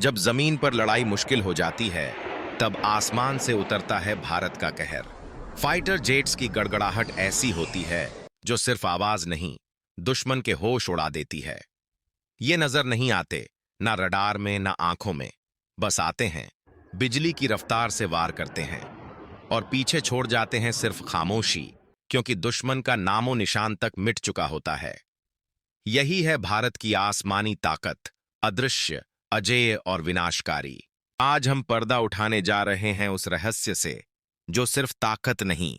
जब जमीन पर लड़ाई मुश्किल हो जाती है, तब आसमान से उतरता है भारत का कहर। फाइटर जेट्स की गड़गड़ाहट ऐसी होती है जो सिर्फ आवाज नहीं, दुश्मन के होश उड़ा देती है। ये नजर नहीं आते, ना रडार में ना आंखों में, बस आते हैं, बिजली की रफ्तार से वार करते हैं और पीछे छोड़ जाते हैं सिर्फ खामोशी, क्योंकि दुश्मन का नामो निशान तक मिट चुका होता है। यही है भारत की आसमानी ताकत, अदृश्य, अजेय और विनाशकारी। आज हम पर्दा उठाने जा रहे हैं उस रहस्य से, जो सिर्फ ताकत नहीं,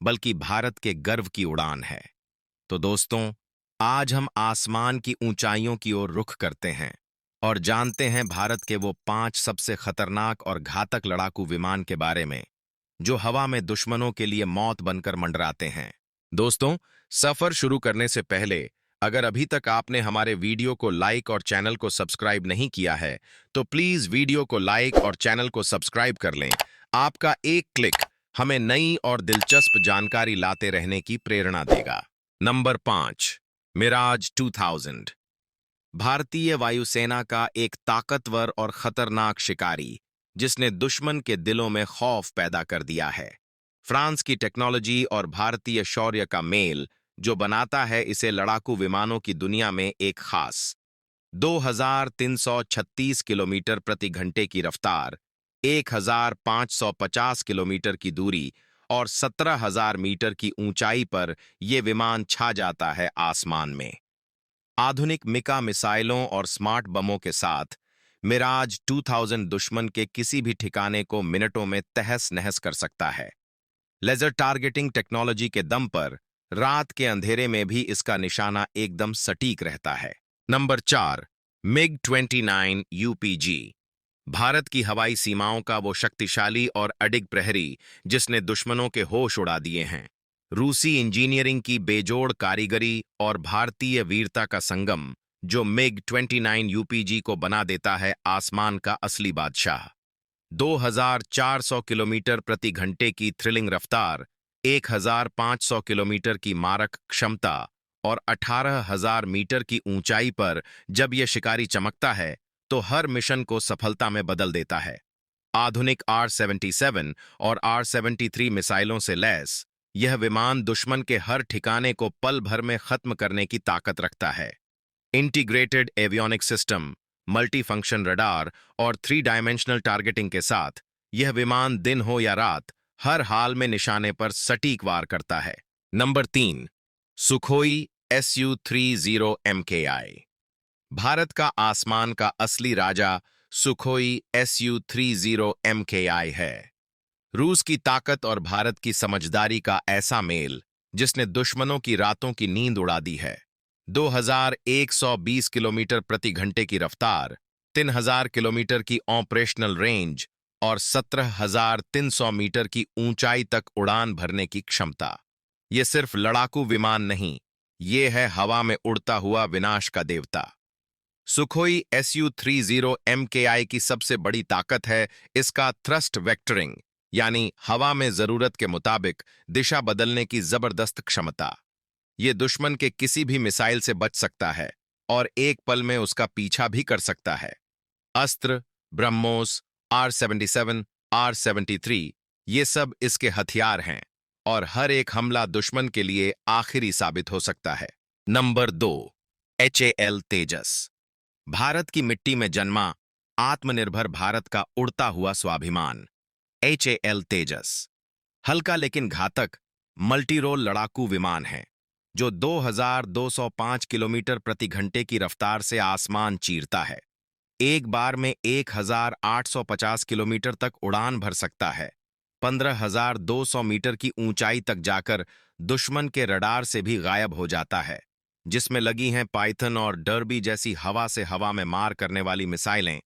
बल्कि भारत के गर्व की उड़ान है। तो दोस्तों, आज हम आसमान की ऊंचाइयों की ओर रुख करते हैं और जानते हैं भारत के वो 5 सबसे खतरनाक और घातक लड़ाकू विमान के बारे में, जो हवा में दुश्मनों के लिए मौत बनकर मंडराते हैं। दोस्तों, सफर शुरू करने से पहले अगर अभी तक आपने हमारे वीडियो को लाइक और चैनल को सब्सक्राइब नहीं किया है, तो प्लीज वीडियो को लाइक और चैनल को सब्सक्राइब कर लें। आपका एक क्लिक हमें नई और दिलचस्प जानकारी लाते रहने की प्रेरणा देगा। नंबर 5, मिराज 2000। भारतीय वायुसेना का एक ताकतवर और खतरनाक शिकारी, जिसने दुश्मन के दिलों में खौफ पैदा कर दिया है। फ्रांस की टेक्नोलॉजी और भारतीय शौर्य का मेल जो बनाता है इसे लड़ाकू विमानों की दुनिया में एक खास 2336 किलोमीटर प्रति घंटे की रफ्तार, 1550 किलोमीटर की दूरी और 17,000 मीटर की ऊंचाई पर यह विमान छा जाता है आसमान में। आधुनिक मिका मिसाइलों और स्मार्ट बमों के साथ मिराज 2000 दुश्मन के किसी भी ठिकाने को मिनटों में तहस नहस कर सकता है। लेजर टारगेटिंग टेक्नोलॉजी के दम पर रात के अंधेरे में भी इसका निशाना एकदम सटीक रहता है। Number 4, MiG 29 UPG. भारत की हवाई सीमाओं का वो शक्तिशाली और अडिग प्रहरी, जिसने दुश्मनों के होश उड़ा दिए हैं। रूसी इंजीनियरिंग की बेजोड़ कारीगरी और भारतीय वीरता का संगम, जो मिग 29 यूपीजी को बना देता है आसमान का असली बादशाह। 2400 किलोमीटर प्रति घंटे की थ्रिलिंग रफ्तार, 1500 किलोमीटर की मारक क्षमता और 18,000 मीटर की ऊंचाई पर जब यह शिकारी चमकता है, तो हर मिशन को सफलता में बदल देता है। आधुनिक R-77 और R-73 मिसाइलों से लैस यह विमान दुश्मन के हर ठिकाने को पल भर में खत्म करने की ताकत रखता है। Integrated avionic system, multi function radar और 3 डायमेंशनल टारगेटिंग के साथ यह विमान दिन हो या रात हर हाल में निशाने पर सटीक वार करता है। Number 3, Sukhoi Su-30 MKI। Bharat का आसमान का असली राजा सुखोई Su-30 MKI है। रूस की ताकत और भारत की समझदारी का ऐसा मेल, जिसने दुश्मनों की रातों की नींद उड़ा दी है। 2120 किलोमीटर प्रति घंटे की रफ्तार, 3000 किलोमीटर की ऑपरेशनल रेंज और 17,300 मीटर की ऊंचाई तक उड़ान भरने की क्षमता। ये सिर्फ लड़ाकू विमान नहीं, ये है हवा में उड़ता हुआ विनाश का देवता। सुखोई Su-30 MKI की सबसे बड़ी ताकत है इसका थ्रस्ट वेक्टरिंग, यानी हवा में जरूरत के मुताबिक दिशा बदलने की जबरदस्त क्षमता। ये दुश्मन के किसी भी मिसाइल से बच सकता है और एक पल में उसका पीछा भी कर सकता है। अस्त्र, ब्रह्मोस, R-77, R-73 ये सब इसके हथियार हैं और हर एक हमला दुश्मन के लिए आखिरी साबित हो सकता है। नंबर 2, HAL तेजस। भारत की मिट्टी में जन्मा आत्मनिर्भर भारत का उड़ता हुआ स्वाभिमान HAL तेजस हल्का लेकिन घातक मल्टी रोल लड़ाकू विमान है, जो 2205 किलोमीटर प्रति घंटे की रफ्तार से आसमान चीरता है। एक बार में 1850 किलोमीटर तक उड़ान भर सकता है, 15,200 मीटर की ऊंचाई तक जाकर दुश्मन के रडार से भी गायब हो जाता है, जिसमें लगी हैं पाइथन और डर्बी जैसी हवा से हवा में मार करने वाली मिसाइलें,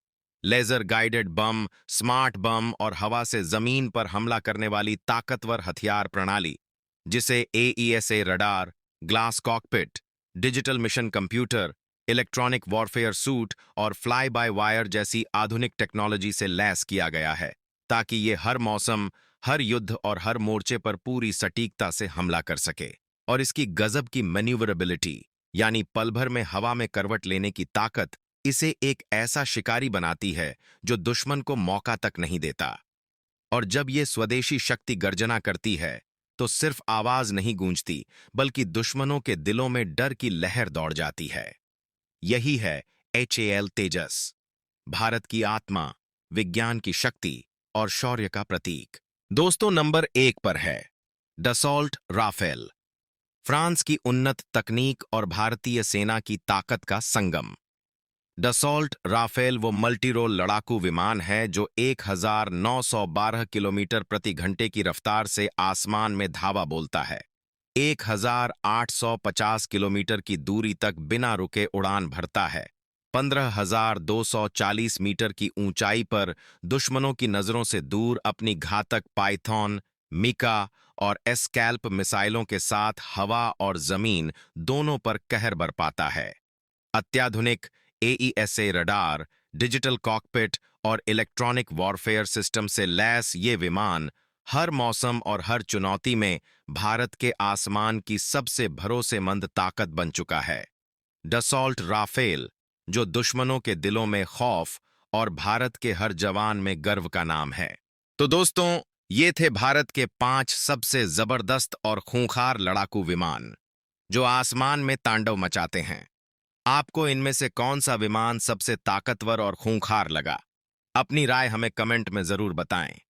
laser guided bomb, smart bomb और हवा से जमीन पर हमला करने वाली ताकतवर हथियार प्रणाली, जिसे AESA radar, glass cockpit, digital mission computer, electronic warfare suit और फ्लाई बाय वायर जैसी आधुनिक टेक्नोलॉजी से लैस किया गया है, ताकि ये हर मौसम, हर युद्ध और हर मोर्चे पर पूरी सटीकता से हमला कर सके। और इसकी गजब की मैन्यूवरेबिलिटी, यानी पल भर में हवा में करवट लेने की ताकत, इसे एक ऐसा शिकारी बनाती है जो दुश्मन को मौका तक नहीं देता। और जब ये स्वदेशी शक्ति गर्जना करती है तो सिर्फ आवाज नहीं गूंजती, बल्कि दुश्मनों के दिलों में डर की लहर दौड़ जाती है। यही है HAL तेजस, भारत की आत्मा, विज्ञान की शक्ति और शौर्य का प्रतीक। दोस्तों, नंबर 1 पर है डसॉल्ट राफेल, फ्रांस की उन्नत तकनीक और भारतीय सेना की ताकत का संगम। डसॉल्ट राफेल वो मल्टीरोल लड़ाकू विमान है जो 1912 किलोमीटर प्रति घंटे की रफ्तार से आसमान में धावा बोलता है। 1850 किलोमीटर की दूरी तक बिना रुके उड़ान भरता है। 15,240 मीटर की ऊंचाई पर दुश्मनों की नजरों से दूर अपनी घातक पाइथॉन, मिका और एस्कैल्प मिसाइलों के साथ हवा और जमीन दोनों पर कहर बरपाता है। अत्याधुनिक AESA रडार, डिजिटल कॉकपिट और इलेक्ट्रॉनिक वॉरफेयर सिस्टम से लैस ये विमान हर मौसम और हर चुनौती में भारत के आसमान की सबसे भरोसेमंद ताकत बन चुका है। डसॉल्ट राफेल, जो दुश्मनों के दिलों में खौफ और भारत के हर जवान में गर्व का नाम है। तो दोस्तों, ये थे भारत के 5 सबसे जबरदस्त और खूंखार लड़ाकू विमान जो आसमान में तांडव मचाते हैं। आपको इनमें से कौन सा विमान सबसे ताकतवर और खूंखार लगा? अपनी राय हमें कमेंट में जरूर बताएं।